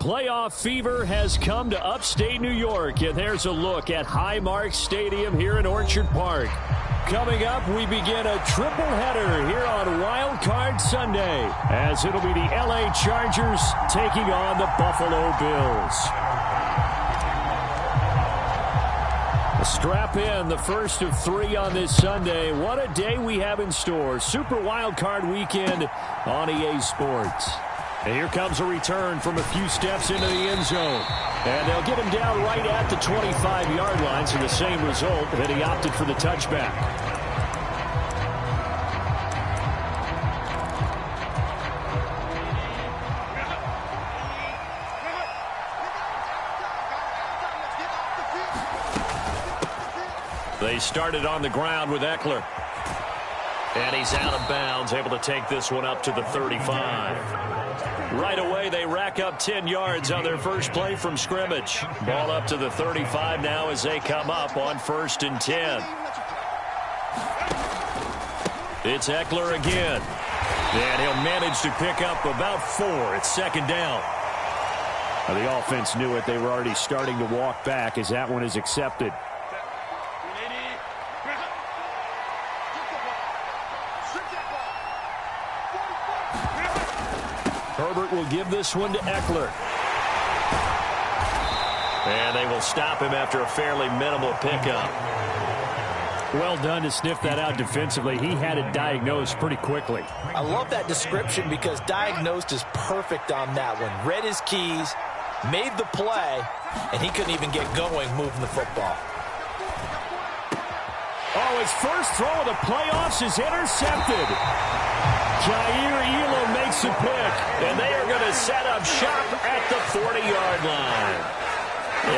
Playoff fever has come to upstate New York, and there's a look at Highmark Stadium here in Orchard Park. Coming up, we begin a triple header here on Wild Card Sunday, as it'll be the LA Chargers taking on the Buffalo Bills. Strap in, the first of 3 on this Sunday. What a day we have in store. Super Wild Card Weekend on EA Sports. And here comes a return from a few steps into the end zone. And they'll get him down right at the 25-yard line, so the same result that he opted for the touchback. They started on the ground with Ekeler. And he's out of bounds, able to take this one up to the 35. Right away, they rack up 10 yards on their first play from scrimmage. Ball up to the 35 now as they come up on 1st and 10. It's Ekeler again. And he'll manage to pick up about 4. It's 2nd down. Now, the offense knew it. They were already starting to walk back as that one is accepted. Herbert will give this one to Ekeler. And they will stop him after a fairly minimal pickup. Well done to sniff that out defensively. He had it diagnosed pretty quickly. I love that description because diagnosed is perfect on that one. Read his keys, made the play, and he couldn't even get going moving the football. Oh, his first throw of the playoffs is intercepted. Jair Elam makes a pick, and they are going to set up shop at the 40-yard line.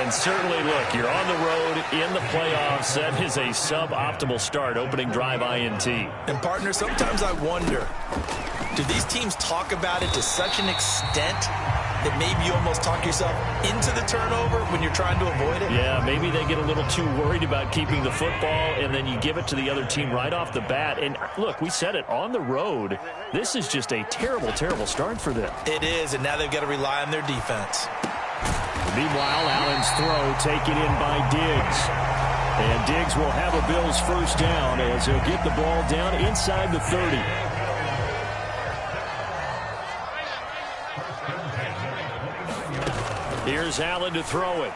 And certainly, look, you're on the road in the playoffs. That is a suboptimal start, opening drive INT. And, partner, sometimes I wonder, do these teams talk about it to such an extent that maybe you almost talk yourself into the turnover when you're trying to avoid it? Yeah, maybe they get a little too worried about keeping the football, and then you give it to the other team right off the bat. And, look, we said it, on the road, this is just a terrible, terrible start for them. It is, and now they've got to rely on their defense. Meanwhile, Allen's throw taken in by Diggs. And Diggs will have a Bills first down as he'll get the ball down inside the 30. Here's Allen to throw it.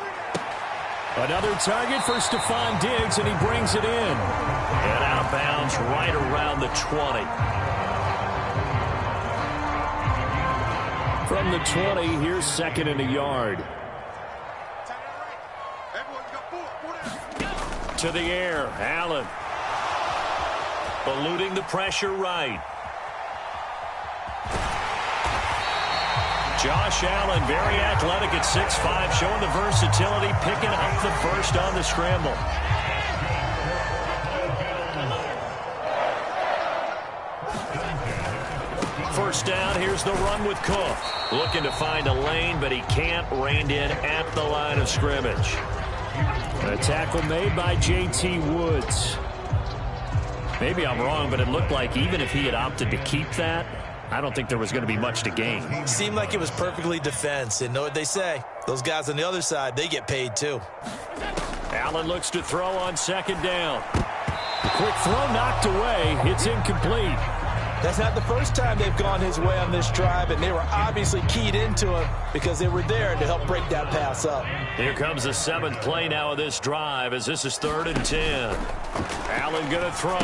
Another target for Stephon Diggs, and he brings it in. And out of bounds right around the 20. From the 20, here's 2nd and a yard. To the air, Allen. Eluding the pressure right. Josh Allen, very athletic at 6'5", showing the versatility, picking up the first on the scramble. First down, here's the run with Cook. Looking to find a lane, but he can't. Reined in at the line of scrimmage. A tackle made by J.T. Woods. Maybe I'm wrong, but it looked like even if he had opted to keep that, I don't think there was going to be much to gain. Seemed like it was perfectly defense. And know what they say? Those guys on the other side, they get paid too. Allen looks to throw on 2nd down. The quick throw knocked away. It's incomplete. That's not the first time they've gone his way on this drive, and they were obviously keyed into him because they were there to help break that pass up. Here comes the 7th play now of this drive as this is 3rd and 10. Allen going to throw.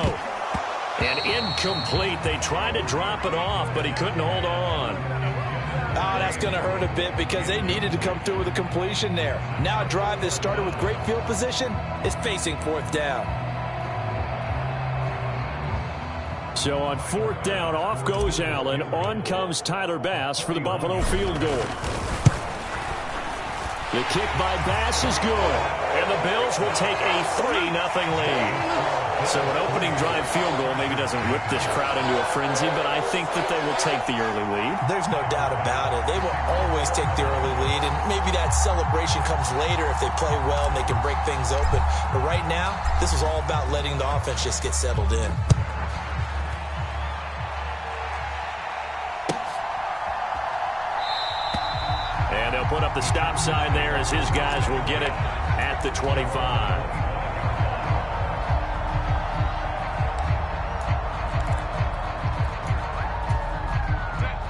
And incomplete. They tried to drop it off, but he couldn't hold on. Oh, that's going to hurt a bit because they needed to come through with a completion there. Now a drive that started with great field position is facing 4th down. So on 4th down, off goes Allen. On comes Tyler Bass for the Buffalo field goal. The kick by Bass is good. And the Bills will take a 3-0 lead. So an opening drive field goal maybe doesn't whip this crowd into a frenzy, but I think that they will take the early lead. There's no doubt about it. They will always take the early lead, and maybe that celebration comes later if they play well and they can break things open. But right now, this is all about letting the offense just get settled in. They'll put up the stop sign there as his guys will get it at the 25.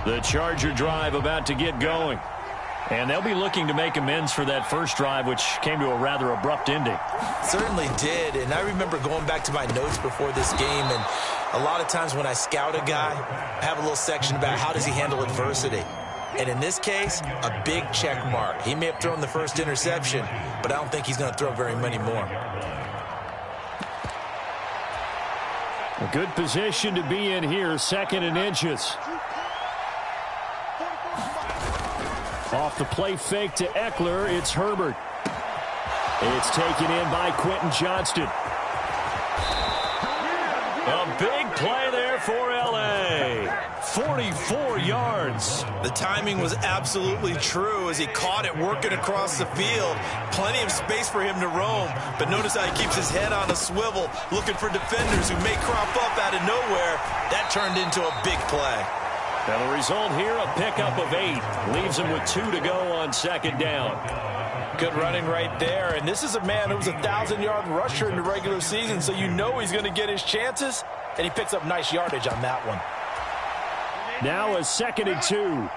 The Charger drive about to get going. And they'll be looking to make amends for that first drive, which came to a rather abrupt ending. Certainly did. And I remember going back to my notes before this game, and a lot of times when I scout a guy, I have a little section about how does he handle adversity. And in this case, a big check mark. He may have thrown the first interception, but I don't think he's going to throw very many more. A good position to be in here, 2nd and inches. Off the play fake to Eckler, it's Herbert. It's taken in by Quentin Johnston. A big play there for L.A. 44 yards. The timing was absolutely true as he caught it working across the field. Plenty of space for him to roam, but notice how he keeps his head on a swivel, looking for defenders who may crop up out of nowhere. That turned into a big play. And the result here, a pickup of 8. Leaves him with 2 to go on 2nd down. Good running right there. And this is a man who was a 1,000-yard rusher in the regular season, so you know he's going to get his chances. And he picks up nice yardage on that one. Now a 2nd and 2.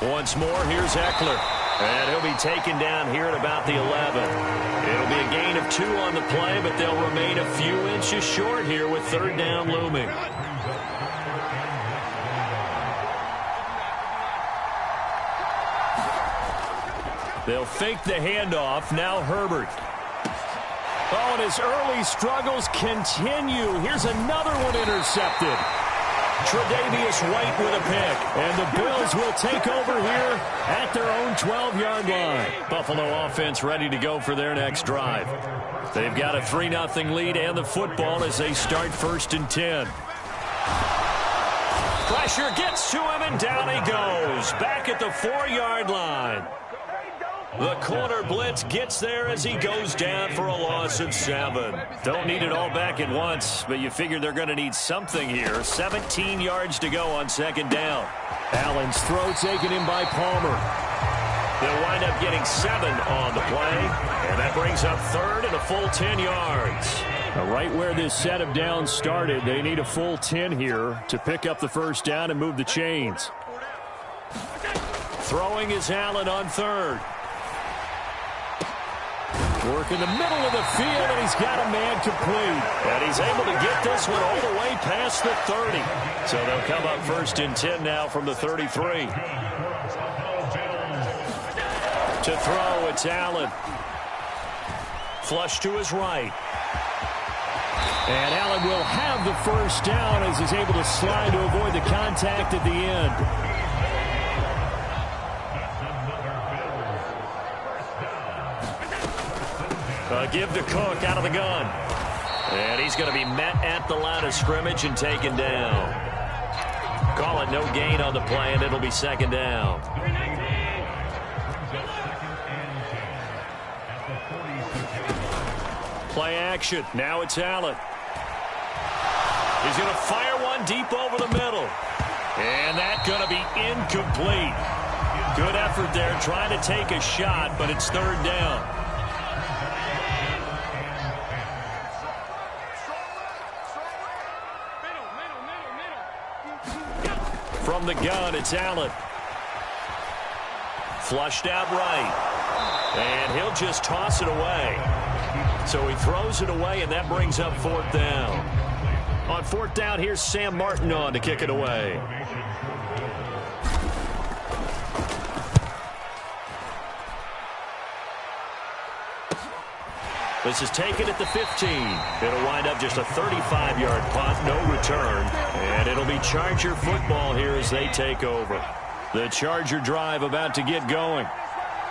Once more, here's Eckler. And he'll be taken down here at about the 11. It'll be a gain of 2 on the play, but they'll remain a few inches short here with 3rd down looming. They'll fake the handoff. Now Herbert. Oh, and his early struggles continue. Here's another one intercepted. Tre'Davious White with a pick. And the Bills will take over here at their own 12-yard line. Buffalo offense ready to go for their next drive. They've got a 3-0 lead and the football as they start 1st and 10. Pressure gets to him and down he goes. Back at the 4-yard line. The corner blitz gets there as he goes down for a loss of 7. Don't need it all back at once, but you figure they're going to need something here. 17 yards to go on 2nd down. Allen's throw taken in by Palmer. They'll wind up getting 7 on the play, and that brings up 3rd and a full 10 yards. Now, right where this set of downs started, they need a full 10 here to pick up the 1st down and move the chains. Throwing is Allen on 3rd. Work in the middle of the field, and he's got a man complete. And he's able to get this one all the way past the 30. So they'll come up 1st and 10 now from the 33. To throw, it's Allen. Flush to his right. And Allen will have the 1st down as he's able to slide to avoid the contact at the end. Give to Cook out of the gun. And he's going to be met at the line of scrimmage and taken down. Call it no gain on the play, and it'll be 2nd down. Play action. Now it's Allen. He's going to fire one deep over the middle. And that's going to be incomplete. Good effort there trying to take a shot, but it's 3rd down. From the gun, it's Allen. Flushed out right. And he'll just toss it away. So he throws it away, and that brings up 4th down. On 4th down, here's Sam Martin on to kick it away. This is taken at the 15. It'll wind up just a 35-yard punt, no return. And it'll be Charger football here as they take over. The Charger drive about to get going.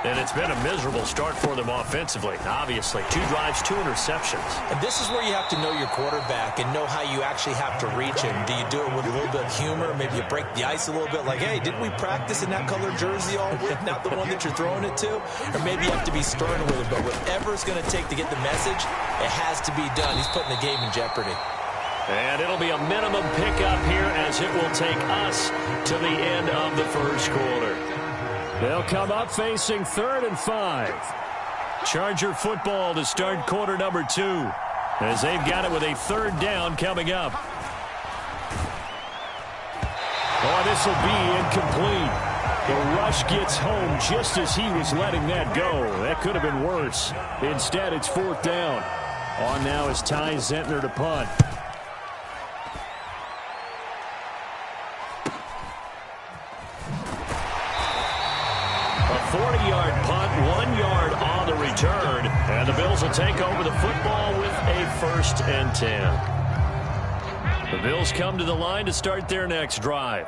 And it's been a miserable start for them offensively, obviously. 2 drives, 2 interceptions. And this is where you have to know your quarterback and know how you actually have to reach him. Do you do it with a little bit of humor? Maybe you break the ice a little bit like, hey, didn't we practice in that color jersey all week, not the one that you're throwing it to? Or maybe you have to be stern with it, but whatever it's going to take to get the message, it has to be done. He's putting the game in jeopardy. And it'll be a minimum pickup here as it will take us to the end of the first quarter. They'll come up facing 3rd and 5. Charger football to start quarter number 2 as they've got it with a 3rd down coming up. Oh, this will be incomplete. The rush gets home just as he was letting that go. That could have been worse. Instead, it's 4th down. On now is Ty Zentner to punt. A 40-yard punt, 1 yard on the return. And the Bills will take over the football with a 1st and 10. The Bills come to the line to start their next drive.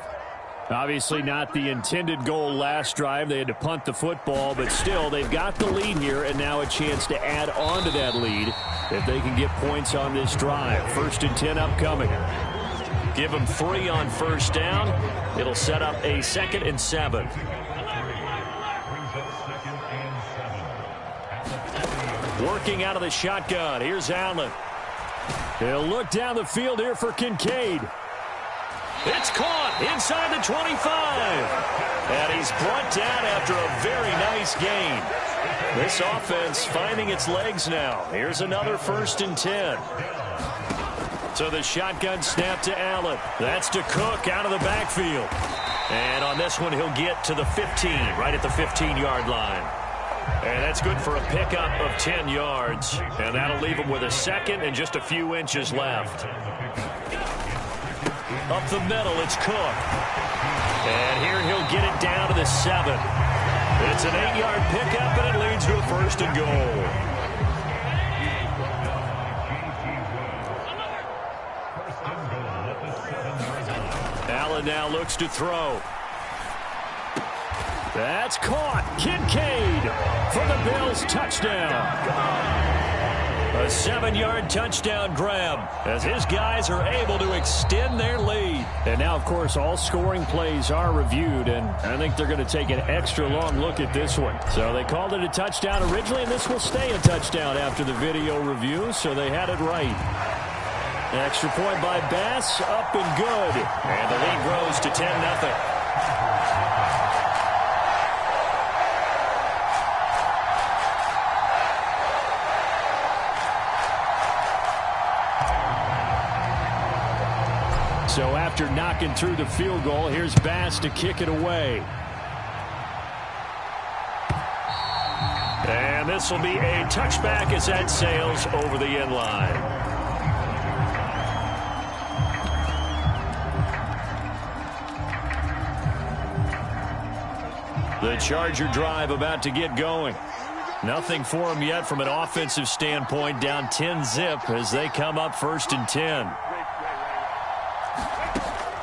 Obviously not the intended goal last drive. They had to punt the football, but still they've got the lead here and now a chance to add on to that lead if they can get points on this drive. 1st and 10 upcoming. Give them 3 on 1st down. It'll set up a 2nd and 7. Working out of the shotgun. Here's Allen. He'll look down the field here for Kincaid. It's caught inside the 25. And he's brought down after a very nice gain. This offense finding its legs now. Here's another 1st and 10. So the shotgun snap to Allen. That's to Cook out of the backfield. And on this one, he'll get to the 15, right at the 15-yard line. And that's good for a pickup of 10 yards. And that'll leave him with a 2nd and just a few inches left. Up the middle, it's Cook. And here he'll get it down to the 7. It's an 8-yard pickup, and it leads to a 1st and goal. Allen now looks to throw. That's caught. Kincaid for the Bills touchdown. A 7-yard touchdown grab as his guys are able to extend their lead. And now, of course, all scoring plays are reviewed, and I think they're going to take an extra long look at this one. So they called it a touchdown originally, and this will stay a touchdown after the video review, so they had it right. Extra point by Bass, up and good. And the lead grows to 10-0. So after knocking through the field goal, here's Bass to kick it away. And this will be a touchback as that sails over the end line. The Charger drive about to get going. Nothing for them yet from an offensive standpoint, down 10-zip as they come up 1st and 10.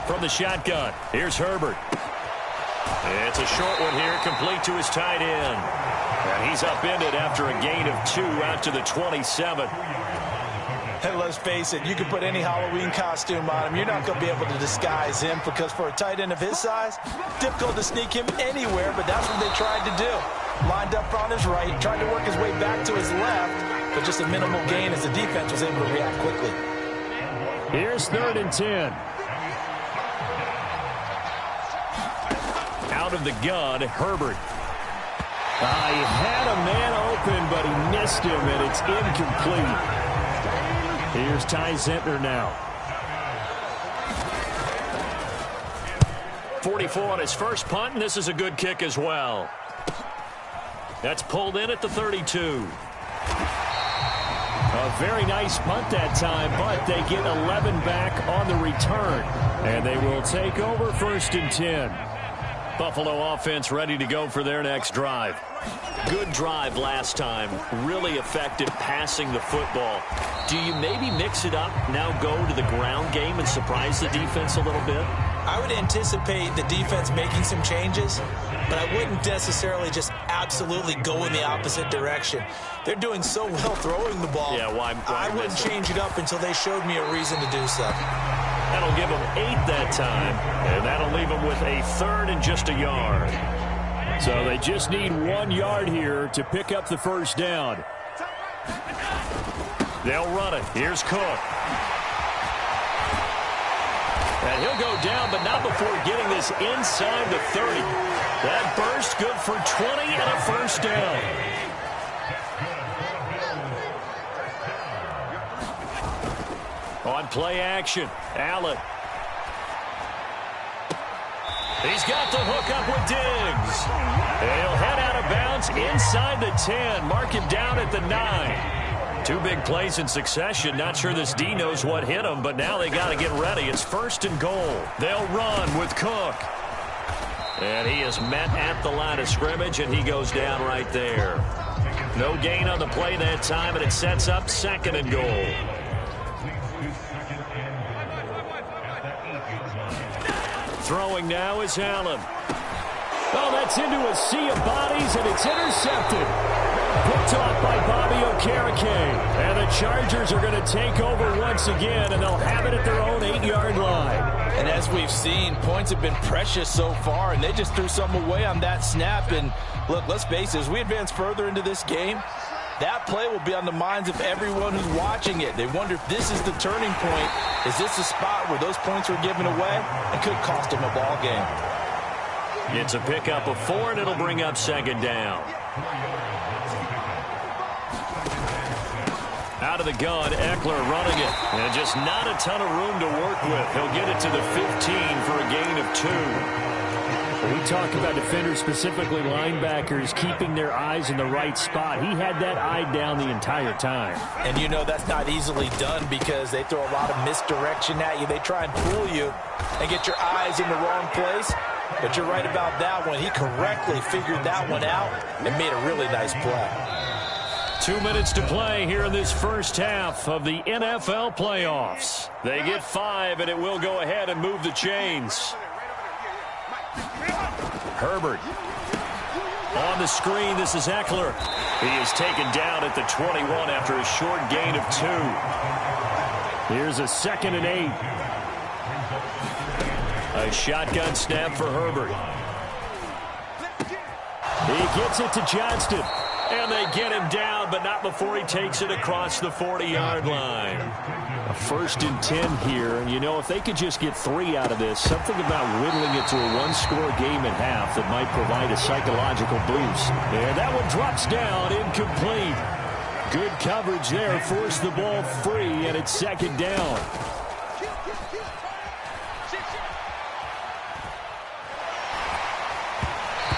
From the shotgun, here's Herbert. It's a short one here, complete to his tight end. And he's upended after a gain of 2 out to the 27. Hey, let's face it, you can put any Halloween costume on him. You're not going to be able to disguise him because for a tight end of his size, difficult to sneak him anywhere, but that's what they tried to do. Lined up on his right, tried to work his way back to his left, but just a minimal gain as the defense was able to react quickly. Here's 3rd and 10. Out of the gun, Herbert. He had a man open, but he missed him, and it's incomplete. Here's Ty Zentner now. 44 on his first punt, and this is a good kick as well. That's pulled in at the 32. A very nice punt that time, but they get 11 back on the return. And they will take over 1st and 10. Buffalo offense ready to go for their next drive. Good drive last time. Really effective passing the football. Do you maybe mix it up, now go to the ground game and surprise the defense a little bit? I would anticipate the defense making some changes, but I wouldn't necessarily just absolutely go in the opposite direction. They're doing so well throwing the ball. Yeah, why I wouldn't change it up until they showed me a reason to do so. That'll give them 8 that time, and that'll leave them with a 3rd and just a yard. So they just need 1 yard here to pick up the first down. They'll run it. Here's Cook. And he'll go down, but not before getting this inside the 30. That burst good for 20 and a first down. On play action, Allen. He's got the hook up with Diggs. And he'll head out of bounds inside the 10. Mark him down at the 9. 2 big plays in succession. Not sure this D knows what hit him, but now they got to get ready. It's 1st and goal. They'll run with Cook. And he is met at the line of scrimmage, and he goes down right there. No gain on the play that time, and it sets up 2nd and goal. Throwing now is Allen. Oh, that's into a sea of bodies, and it's intercepted. Picked off by Bobby Okereke. And the Chargers are going to take over once again, and they'll have it at their own 8-yard line. And as we've seen, points have been precious so far, and they just threw something away on that snap. And look, let's face it, as we advance further into this game, that play will be on the minds of everyone who's watching it. They wonder if this is the turning point. Is this a spot where those points were given away? It could cost them a ball game. It's a pickup of 4, and it'll bring up 2nd down. Out of the gun, Eckler running it. And just not a ton of room to work with. He'll get it to the 15 for a gain of 2. We talk about defenders, specifically linebackers, keeping their eyes in the right spot. He had that eye down the entire time. And you know that's not easily done because they throw a lot of misdirection at you. They try and fool you and get your eyes in the wrong place. But you're right about that one. He correctly figured that one out and made a really nice play. 2 minutes to play here in this first half of the NFL playoffs. They get 5, and it will go ahead and move the chains. Herbert. On the screen, this is Eckler. He is taken down at the 21 after a short gain of 2. Here's a 2nd and 8. A shotgun snap for Herbert. He gets it to Johnston. And they get him down, but not before he takes it across the 40-yard line. A 1st and 10 here. And, you know, if they could just get 3 out of this, something about whittling it to a 1-score game at half that might provide a psychological boost. And that one drops down, incomplete. Good coverage there, forced the ball free, and it's 2nd down.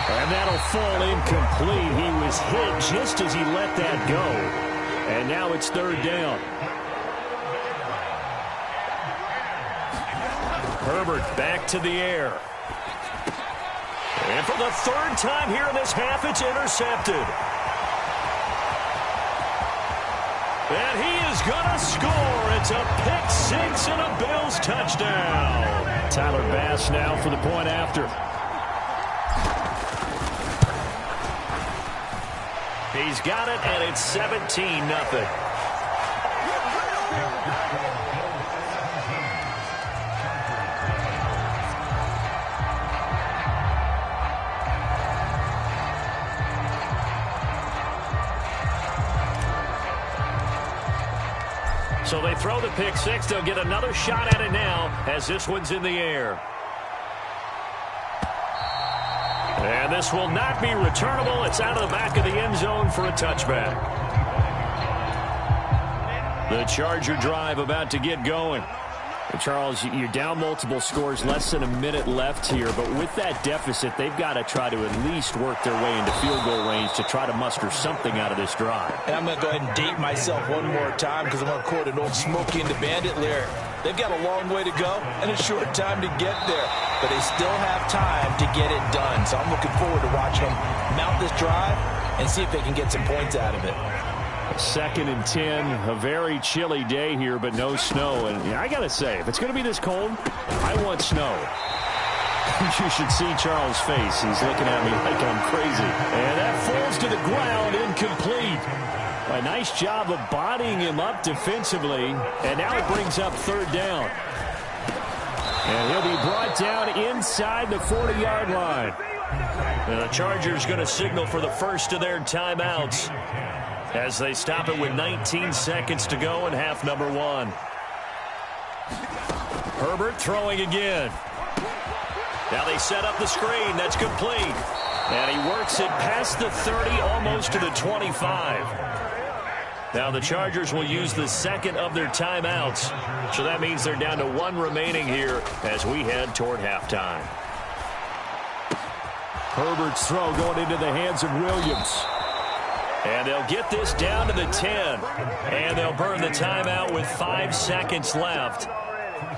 And that'll fall incomplete. He was hit just as he let that go. And now it's 3rd down. Herbert back to the air. And for the 3rd time here in this half, it's intercepted. And he is going to score. It's a pick-6 and a Bills touchdown. Tyler Bass now for the point after. He's got it, and it's 17-0. So they throw the pick 6. They'll get another shot at it now as this one's in the air. And this will not be returnable. It's out of the back of the end zone for a touchback. The Charger drive about to get going. And Charles, you're down multiple scores, less than a minute left here. But with that deficit, they've got to try to at least work their way into field goal range to try to muster something out of this drive. And I'm going to go ahead and date myself one more time because I'm going to quote an old Smokey and the Bandit lyric. They've got a long way to go and a short time to get there. But they still have time to get it done. So I'm looking forward to watching them mount this drive and see if they can get some points out of it. 2nd and 10, a very chilly day here, but no snow. And I got to say, if it's going to be this cold, I want snow. You should see Charles' face. He's looking at me like I'm crazy. And that falls to the ground, incomplete. A nice job of bodying him up defensively. And now it brings up third down. And he'll be brought down inside the 40-yard line. And the Chargers going to signal for the first of their timeouts as they stop it with 19 seconds to go in half number one. Herbert throwing again. Now they set up the screen. That's complete. And he works it past the 30, almost to the 25. Now the Chargers will use the second of their timeouts. So that means they're down to one remaining here as we head toward halftime. Herbert's throw going into the hands of Williams. And they'll get this down to the 10. And they'll burn the timeout with 5 seconds left.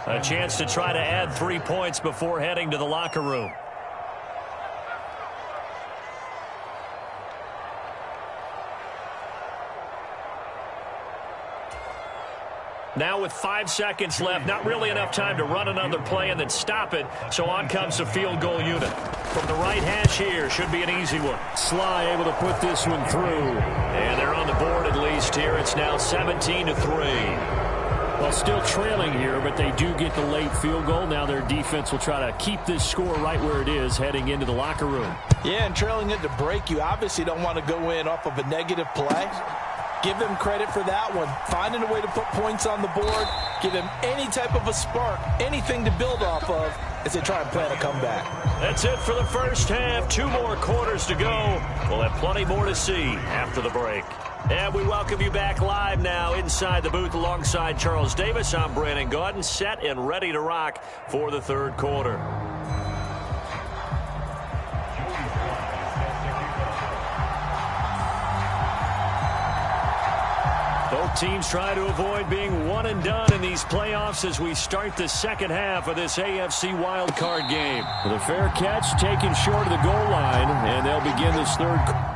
A chance to try to add 3 points before heading to the locker room. Now with 5 seconds left, not really enough time to run another play and then stop it. So on comes the field goal unit. From the right hash here, should be an easy one. Sly able to put this one through. And they're on the board at least here. It's now 17-3. Well, still trailing here, but they do get the late field goal. Now their defense will try to keep this score right where it is heading into the locker room. Yeah, and trailing it to break, you obviously don't want to go in off of a negative play. Give them credit for that one. Finding a way to put points on the board. Give them any type of a spark, anything to build off of as they try and plan a comeback. That's it for the first half. 2 more quarters to go. We'll have plenty more to see after the break. And we welcome you back live now inside the booth alongside Charles Davis. I'm Brandon Gaudin, set and ready to rock for the third quarter. Both teams try to avoid being one and done in these playoffs as we start the second half of this AFC wildcard game. With a fair catch taken short of the goal line, and they'll begin this third quarter.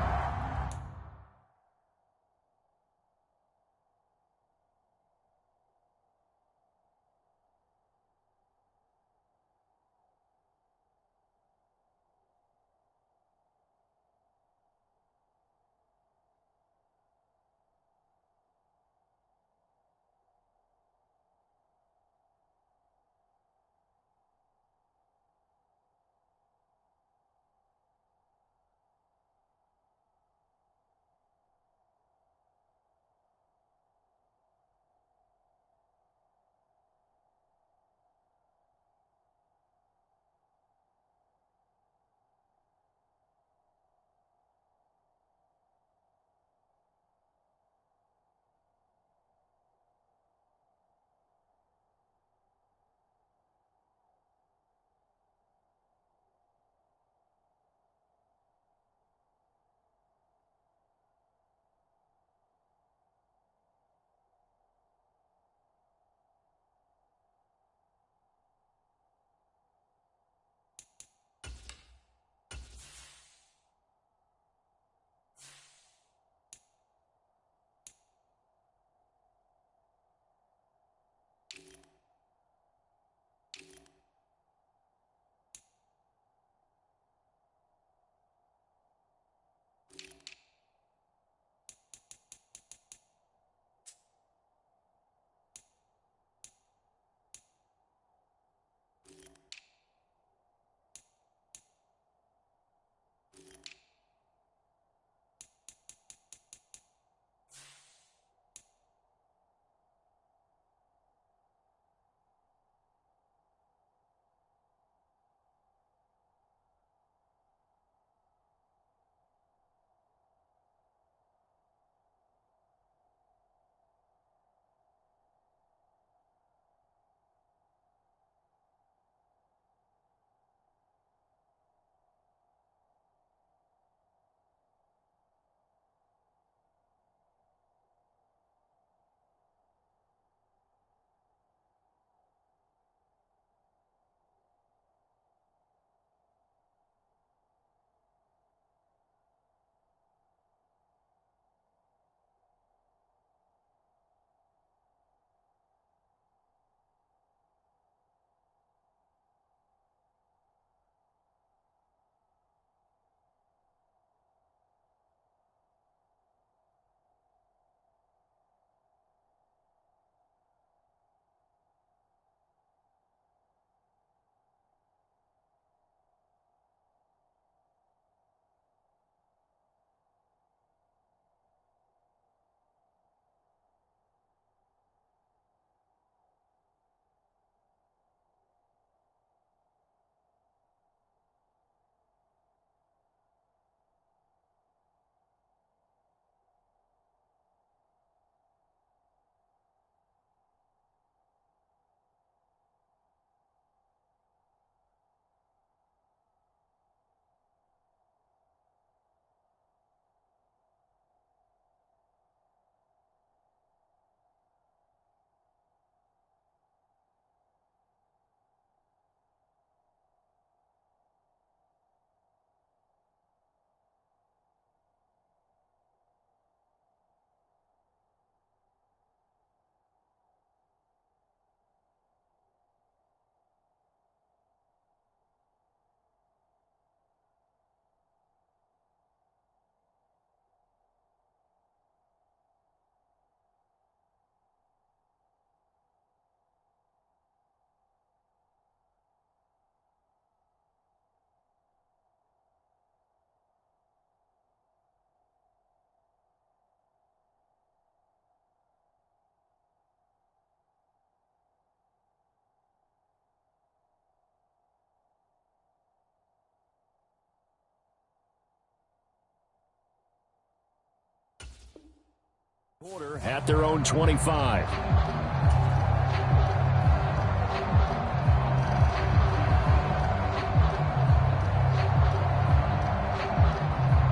Quarter at their own 25.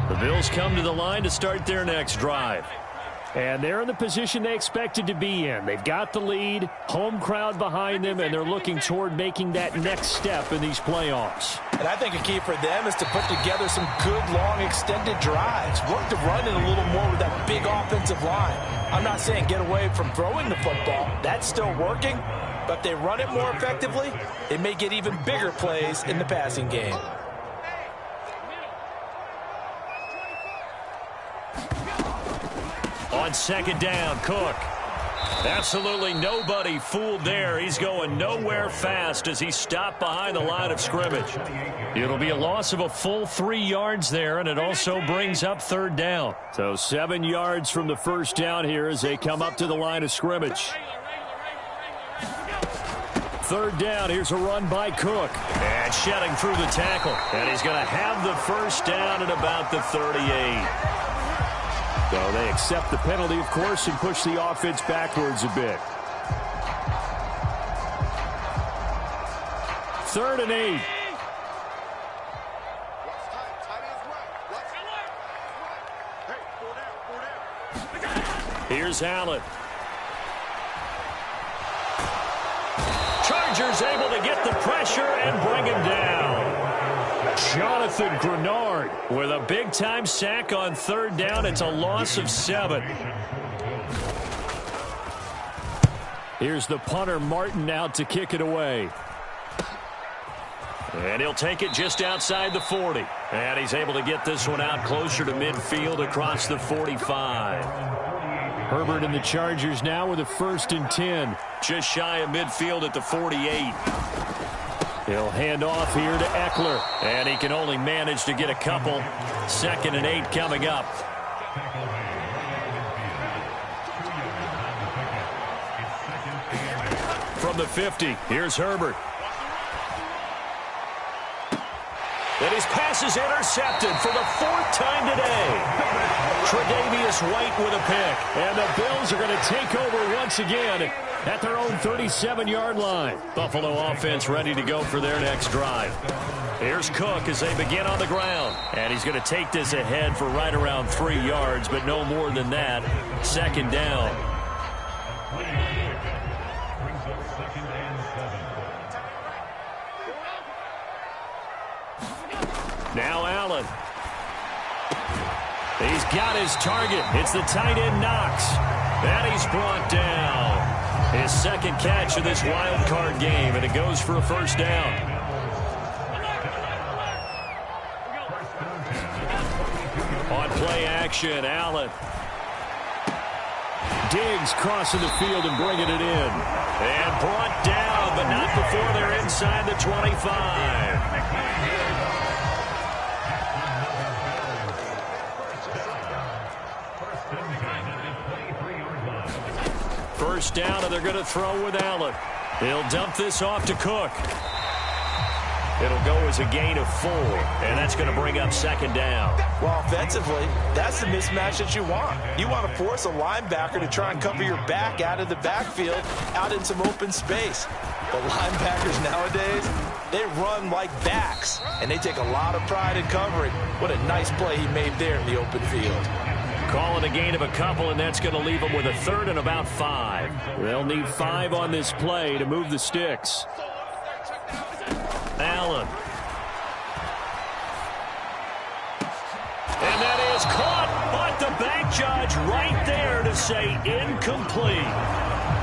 The Bills come to the line to start their next drive. And they're in the position they expected to be in. They've got the lead, home crowd behind them, and they're looking toward making that next step in these playoffs. And I think a key for them is to put together some good, long, extended drives. Work to run it a little more with that big offensive line. I'm not saying get away from throwing the football. That's still working. But if they run it more effectively, they may get even bigger plays in the passing game. On second down, Cook. Absolutely nobody fooled there. He's going nowhere fast as he stopped behind the line of scrimmage. It'll be a loss of a full 3 yards there, and it also brings up third down. So 7 yards from the first down here as they come up to the line of scrimmage. Third down, here's a run by Cook. And shedding through the tackle. And he's going to have the first down at about the 38. So they accept the penalty, of course, and push the offense backwards a bit. 3rd and 8. Here's Allen. Chargers able to get the pressure and bring him down. Jonathan Grenard with a big-time sack on third down. It's a loss of 7. Here's the punter, Martin, out to kick it away. And he'll take it just outside the 40. And he's able to get this one out closer to midfield across the 45. Herbert and the Chargers now with a 1st and 10. Just shy of midfield at the 48. He'll hand off here to Eckler. And he can only manage to get a couple. 2nd and 8 coming up. From the 50, here's Herbert. And his pass is intercepted for the 4th time today. Tre'Davious White with a pick. And the Bills are going to take over once again at their own 37-yard line. Buffalo offense ready to go for their next drive. Here's Cook as they begin on the ground. And he's going to take this ahead for right around 3 yards, but no more than that. 2nd down. Now Allen. He's got his target. It's the tight end Knox. And he's brought down. His 2nd catch of this wild card game, and it goes for a 1st down. On play action, Allen. Diggs crossing the field and bringing it in. And brought down, but not before they're inside the 25. First down, and they're going to throw with Allen. He'll dump this off to Cook. It'll go as a gain of 4, and that's going to bring up 2nd down. Well, offensively, that's the mismatch that you want. You want to force a linebacker to try and cover your back out of the backfield, out in some open space. The linebackers nowadays, they run like backs, and they take a lot of pride in covering. What a nice play he made there in the open field. Calling a gain of a couple, and that's going to leave them with a 3rd and about 5. They'll need 5 on this play to move the sticks. Allen. And that is caught, but the back judge right there to say incomplete.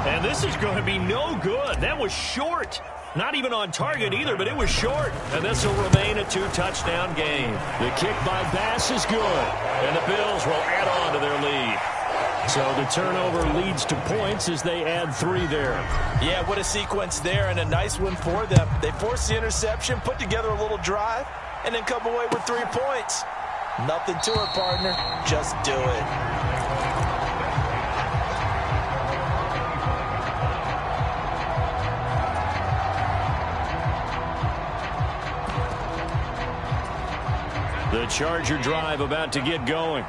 And this is going to be no good. That was short. Not even on target either, but it was short. And this will remain a 2-touchdown game. The kick by Bass is good. And the Bills will add on to their lead. So the turnover leads to points as they add 3 there. Yeah, what a sequence there, and a nice one for them. They forced the interception, put together a little drive, and then come away with 3 points. Nothing to it, partner. Just do it. The Charger drive about to get going.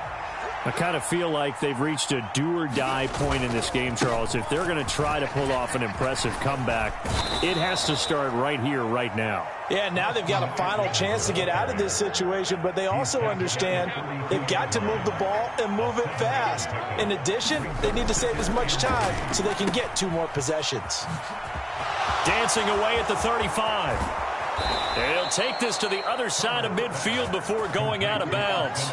I kind of feel like they've reached a do-or-die point in this game, Charles. If they're going to try to pull off an impressive comeback, it has to start right here, right now. Yeah, now they've got a final chance to get out of this situation, but they also understand they've got to move the ball and move it fast. In addition, they need to save as much time so they can get 2 more possessions. Dancing away at the 35. And he'll take this to the other side of midfield before going out of bounds.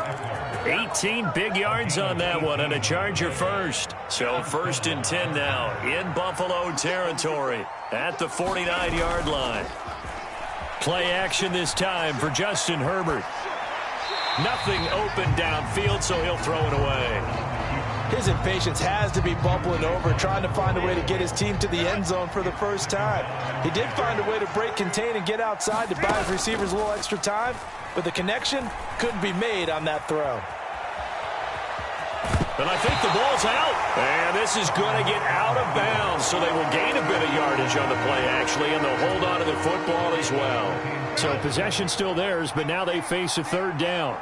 18 big yards on that one, and a Charger first. So 1st and 10 now in Buffalo territory at the 49-yard line. Play action this time for Justin Herbert. Nothing open downfield, so he'll throw it away. His impatience has to be bubbling over, trying to find a way to get his team to the end zone for the first time. He did find a way to break contain and get outside to buy his receivers a little extra time, but the connection couldn't be made on that throw. And I think the ball's out. And this is going to get out of bounds, so they will gain a bit of yardage on the play, actually, and they'll hold on to the football as well. So possession still theirs, but now they face a 3rd down.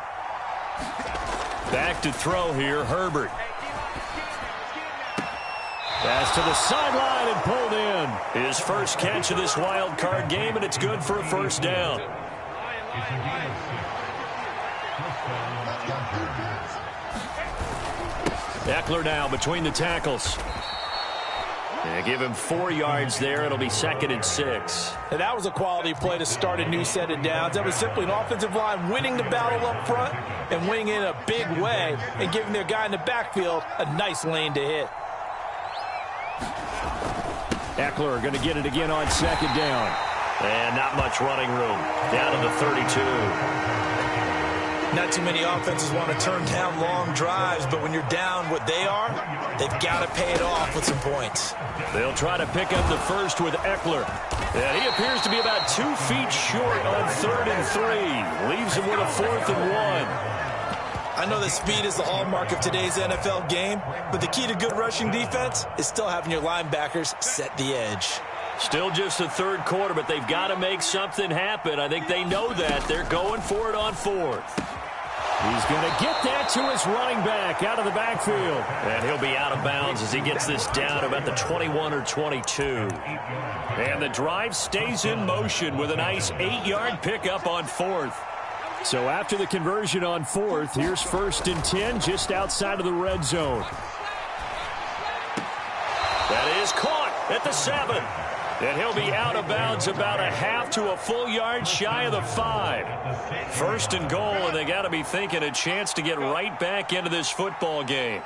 Back to throw here, Herbert. Pass to the sideline and pulled in. His first catch of this wild card game, and it's good for a 1st down. Eckler now between the tackles. They give him 4 yards there. It'll be 2nd and 6. And that was a quality play to start a new set of downs. That was simply an offensive line winning the battle up front and winning it in a big way and giving their guy in the backfield a nice lane to hit. Eckler going to get it again on 2nd down. And not much running room. Down to the 32. Not too many offenses want to turn down long drives, but when you're down what they are, they've got to pay it off with some points. They'll try to pick up the first with Eckler. And he appears to be about 2 feet short on 3rd and 3. Leaves him with a 4th and 1. I know that speed is the hallmark of today's NFL game, but the key to good rushing defense is still having your linebackers set the edge. Still just the 3rd quarter, but they've got to make something happen. I think they know that. They're going for it on 4th. He's going to get that to his running back out of the backfield. And he'll be out of bounds as he gets this down about the 21 or 22. And the drive stays in motion with a nice 8-yard pickup on 4th. So after the conversion on 4th, here's 1st and 10 just outside of the red zone. That is caught at the 7. And he'll be out of bounds about a half to a full yard shy of the 5. 1st and goal, and they got to be thinking a chance to get right back into this football game.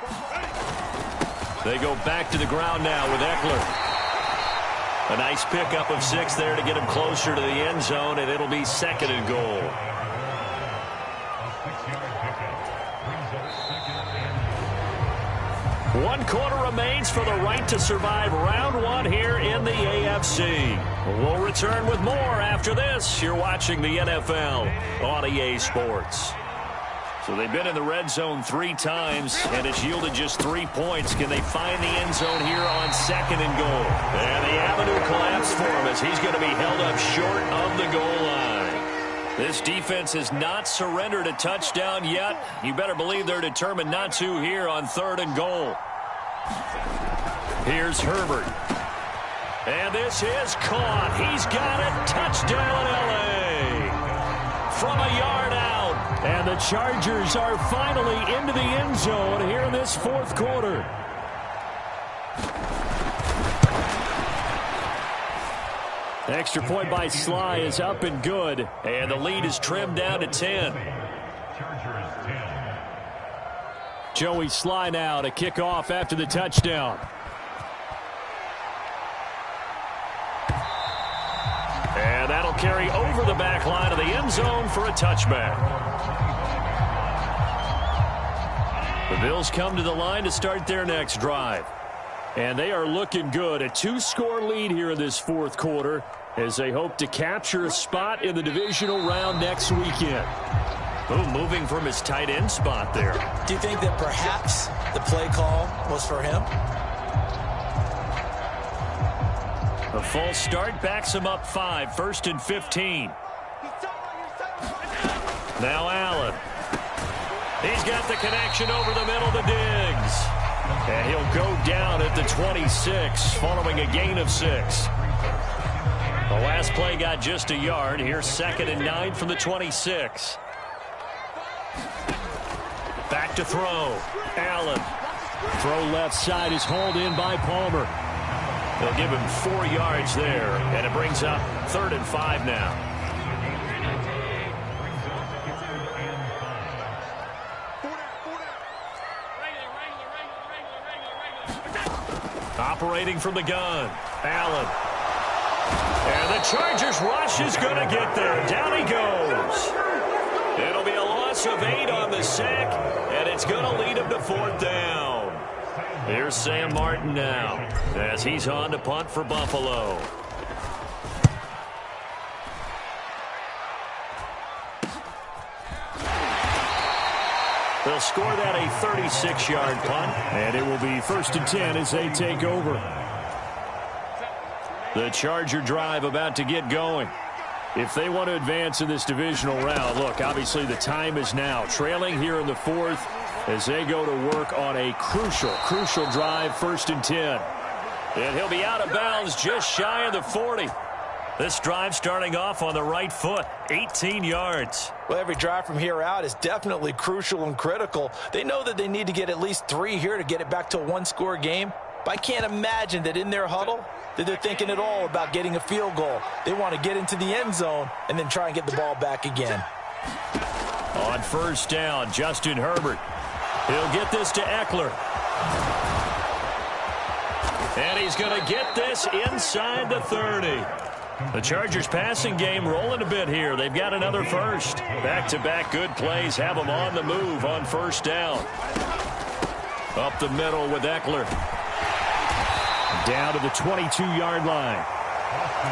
They go back to the ground now with Eckler. A nice pickup of 6 there to get him closer to the end zone, and it'll be 2nd and goal. One quarter remains for the right to survive round 1 here in the AFC. We'll return with more after this. You're watching the NFL on EA Sports. So they've been in the red zone 3 times, and it's yielded just 3 points. Can they find the end zone here on 2nd and goal? And the avenue collapsed for him as he's going to be held up short of the goal line. This defense has not surrendered a touchdown yet. You better believe they're determined not to here on 3rd and goal. Here's Herbert. And this is caught. He's got it. Touchdown, L.A. From a yard out. And the Chargers are finally into the end zone here in this 4th quarter. Extra point by Sly is up and good. And the lead is trimmed down to 10. Joey Sly now to kick off after the touchdown. And that'll carry over the back line of the end zone for a touchback. The Bills come to the line to start their next drive. And they are looking good. A 2-score lead here in this 4th quarter as they hope to capture a spot in the divisional round next weekend. Oh, moving from his tight end spot there. Do you think that perhaps the play call was for him? A false start backs him up 5. 1st and 15. Now Allen. He's got the connection over the middle to Diggs. And he'll go down at the 26 following a gain of 6. The last play got just a yard. Here's 2nd and 9 from the 26. Back to throw. Allen. Throw left side is hauled in by Palmer. They'll give him 4 yards there, and it brings up 3rd and 5 now. Operating from the gun. Allen. And the Chargers rush is going to get there. Down he goes. It'll be a loss of 8 on the sack, and it's going to lead him to 4th down. Here's Sam Martin now as he's on to punt for Buffalo. They'll score that a 36-yard punt, and it will be 1st and 10 as they take over. The Charger drive about to get going. If they want to advance in this divisional round, look, obviously the time is now. Trailing here in the 4th as they go to work on a crucial drive, 1st and 10. And he'll be out of bounds just shy of the 40. This drive starting off on the right foot, 18 yards. Well, every drive from here out is definitely crucial and critical. They know that they need to get at least 3 here to get it back to a 1-score game. But I can't imagine that in their huddle that they're thinking at all about getting a field goal. They want to get into the end zone and then try and get the ball back again. On 1st down, Justin Herbert. He'll get this to Eckler. And he's going to get this inside the 30. The Chargers passing game rolling a bit here. They've got another first. Back-to-back good plays have them on the move on 1st down. Up the middle with Eckler. Down to the 22-yard line.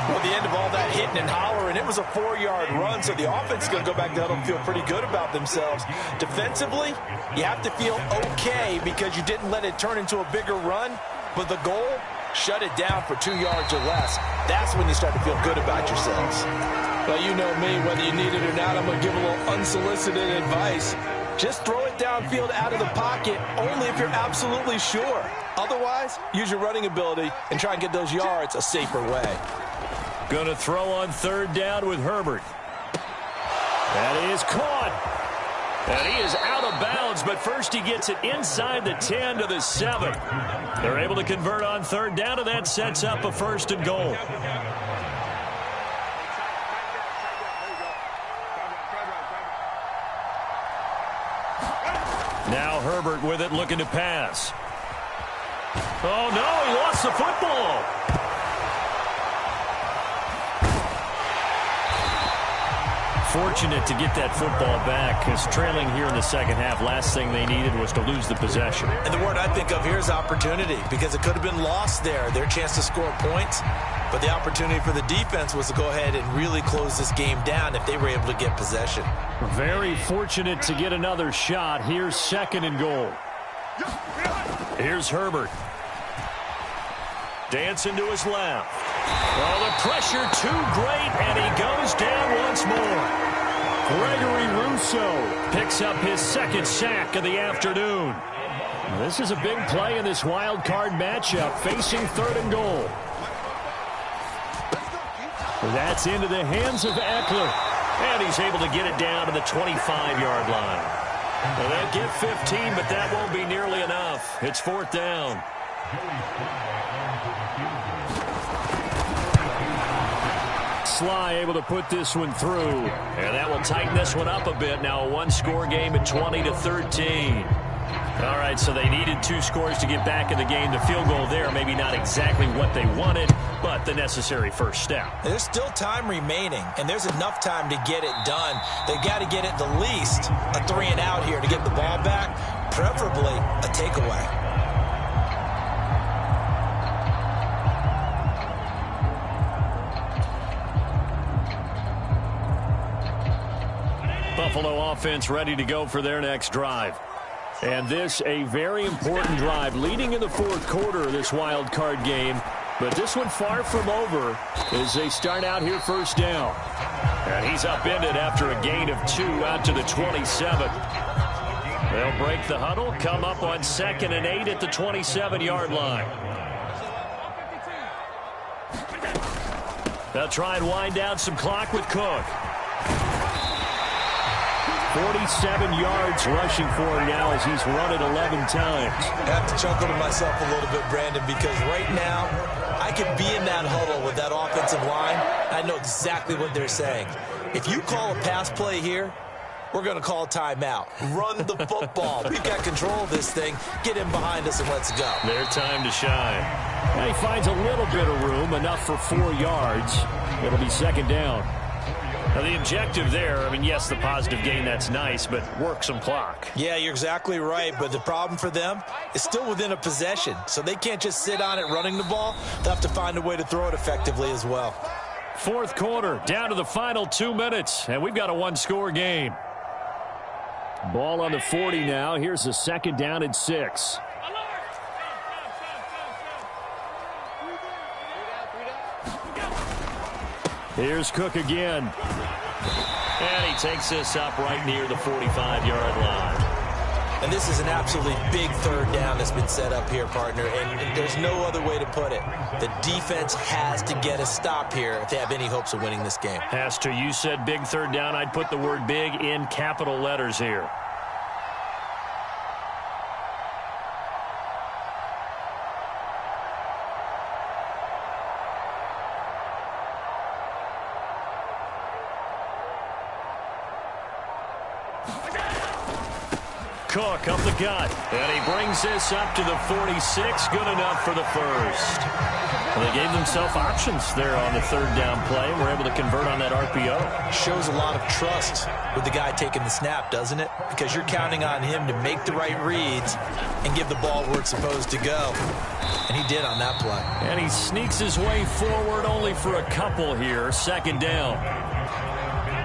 Well, the end of all that hitting and hollering, it was a 4-yard run, so the offense is going to go back to huddle and feel pretty good about themselves. Defensively, you have to feel okay because you didn't let it turn into a bigger run, but the goal, shut it down for 2 yards or less. That's when you start to feel good about yourselves. Well, you know me, whether you need it or not, I'm going to give a little unsolicited advice. Just throw it downfield out of the pocket only if you're absolutely sure. Otherwise, use your running ability and try and get those yards a safer way. Going to throw on 3rd down with Herbert. That is caught. And he is out of bounds, but first he gets it inside the 10 to the 7. They're able to convert on 3rd down, and that sets up a 1st and goal. Now Herbert with it, looking to pass. Oh, no, he lost the football. Fortunate to get that football back, because trailing here in the 2nd half, last thing they needed was to lose the possession. And the word I think of here is opportunity, because it could have been lost there, their chance to score points. But the opportunity for the defense was to go ahead and really close this game down if they were able to get possession. Very fortunate to get another shot. Here's 2nd and goal. Here's Herbert. Dancing to his left. Oh, the pressure too great, and he goes down once more. Gregory Rousseau picks up his 2nd sack of the afternoon. This is a big play in this wild card matchup, facing 3rd and goal. That's into the hands of Eckler. And he's able to get it down to the 25-yard line. Well, they'll get 15, but that won't be nearly enough. It's 4th down. Sly able to put this one through. And that will tighten this one up a bit. Now a 1-score game at 20-13. All right, so they needed 2 scores to get back in the game. The field goal there, maybe not exactly what they wanted, but the necessary first step. There's still time remaining, and there's enough time to get it done. They've got to get at the least a 3-and-out here to get the ball back, preferably a takeaway. Buffalo offense ready to go for their next drive. And this a very important drive leading in the 4th quarter of this wild card game. But this one far from over as they start out here 1st down. And he's upended after a gain of 2 out to the 27. They'll break the huddle, come up on 2nd and 8 at the 27-yard line. They'll try and wind down some clock with Cook. 47 yards rushing for him now as he's run it 11 times. I have to chuckle to myself a little bit, Brandon, because right now I could be in that huddle with that offensive line. I know exactly what they're saying. If you call a pass play here, we're going to call a timeout. Run the football. We've got control of this thing. Get in behind us and let's go. Their time to shine. And he finds a little bit of room, enough for 4 yards. It'll be 2nd down. Now, the objective there, I mean, yes, the positive gain, that's nice, but work some clock. Yeah, you're exactly right, but the problem for them is still within a possession, so they can't just sit on it running the ball. They'll have to find a way to throw it effectively as well. 4th quarter, down to the final 2 minutes, and we've got a one-score game. Ball on the 40 now. Here's a 2nd down and 6. Here's Cook again. And he takes this up right near the 45-yard line. And this is an absolutely big 3rd down that's been set up here, partner, and there's no other way to put it. The defense has to get a stop here if they have any hopes of winning this game. Has to. You said big 3rd down. I'd put the word big in capital letters here. Cook up the gut, and he brings this up to the 46. Good enough for the first. Well, they gave themselves options there on the 3rd down play, and were able to convert on that RPO. Shows a lot of trust with the guy taking the snap, doesn't it? Because you're counting on him to make the right reads and give the ball where it's supposed to go. And he did on that play. And he sneaks his way forward only for a couple here. 2nd down.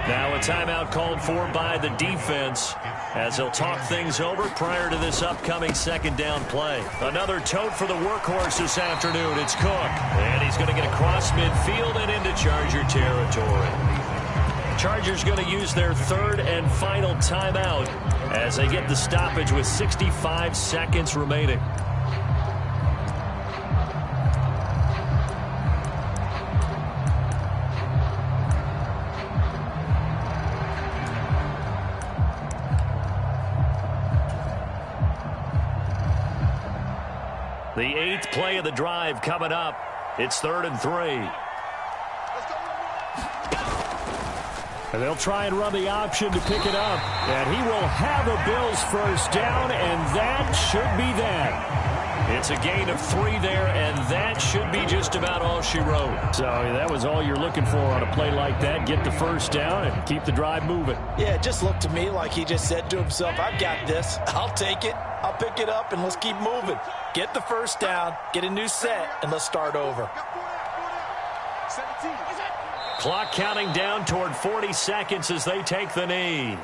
Now a timeout called for by the defense as they'll talk things over prior to this upcoming 2nd down play. Another tote for the workhorse this afternoon. It's Cook. And he's going to get across midfield and into Charger territory. Chargers going to use their 3rd and final timeout as they get the stoppage with 65 seconds remaining. The 8th play of the drive coming up. It's 3rd and 3. And they'll try and run the option to pick it up. And he will have a Bills 1st down, and that should be that. It's a gain of 3 there, and that should be just about all she wrote. So that was all you're looking for on a play like that. Get the 1st down and keep the drive moving. Yeah, it just looked to me like he just said to himself, I've got this. I'll take it. I'll pick it up, and let's keep moving. Get the 1st down, get a new set, and let's start over. Clock counting down toward 40 seconds as they take the knee.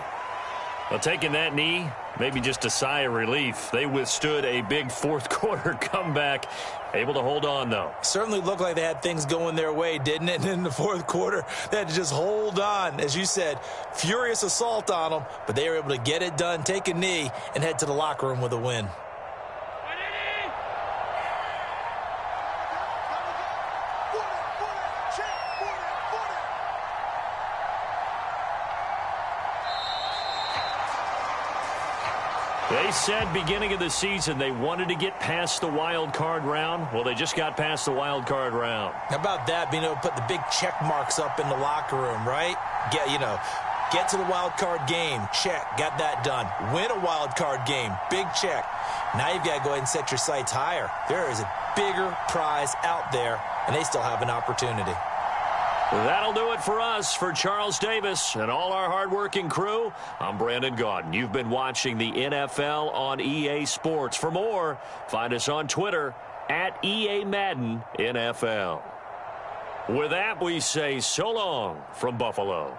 Well, taking that knee, maybe just a sigh of relief. They withstood a big 4th quarter comeback. Able to hold on, though. Certainly looked like they had things going their way, didn't it? And in the 4th quarter, they had to just hold on. As you said, furious assault on them, but they were able to get it done, take a knee, and head to the locker room with a win. They said beginning of the season they wanted to get past the wild card round. Well, they just got past the wild card round. How about that, being able to put the big check marks up in the locker room, right? Get to the wild card game, check, got that done. Win a wild card game, big check. Now you've got to go ahead and set your sights higher. There is a bigger prize out there, and they still have an opportunity. That'll do it for us. For Charles Davis and all our hardworking crew, I'm Brandon Gaudin. You've been watching the NFL on EA Sports. For more, find us on Twitter at EA Madden NFL. With that, we say so long from Buffalo.